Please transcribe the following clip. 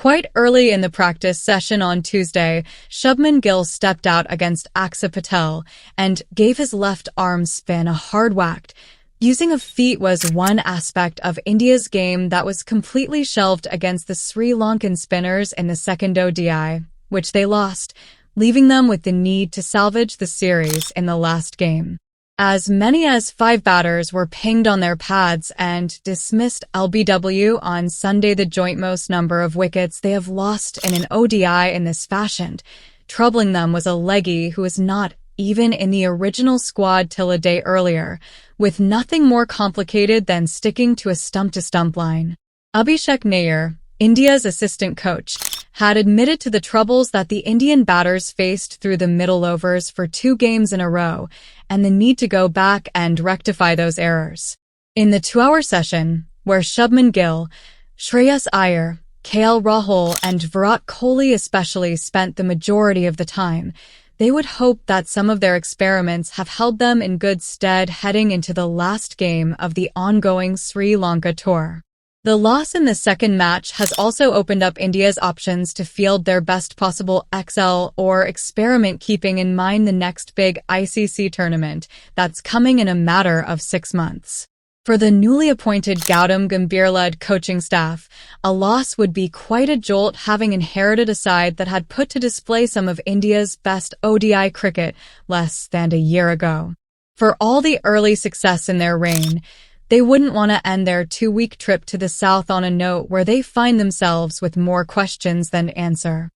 Quite early in the practice session on Tuesday, Shubman Gill stepped out against Aksa Patel and gave his left arm spin a hard whack. Using of feet was one aspect of India's game that was completely shelved against the Sri Lankan spinners in the second ODI, which they lost, leaving them with the need to salvage the series in the last game. As many as 5 batters were pinged on their pads and dismissed LBW on Sunday, the joint most number of wickets they have lost in an ODI in this fashion. Troubling them was a leggy who was not even in the original squad till a day earlier, with nothing more complicated than sticking to a stump-to-stump line. Abhishek Nair, India's assistant coach, had admitted to the troubles that the Indian batters faced through the middle overs for 2 games in a row, and the need to go back and rectify those errors. In the 2-hour session, where Shubman Gill, Shreyas Iyer, KL Rahul and Virat Kohli especially spent the majority of the time, they would hope that some of their experiments have held them in good stead heading into the last game of the ongoing Sri Lanka tour. The loss in the second match has also opened up India's options to field their best possible XL or experiment, keeping in mind the next big ICC tournament that's coming in a matter of 6 months. For the newly appointed Gautam Gambhir-led coaching staff, a loss would be quite a jolt, having inherited a side that had put to display some of India's best ODI cricket less than a year ago. For all the early success in their reign, they wouldn't want to end their 2-week trip to the south on a note where they find themselves with more questions than answer.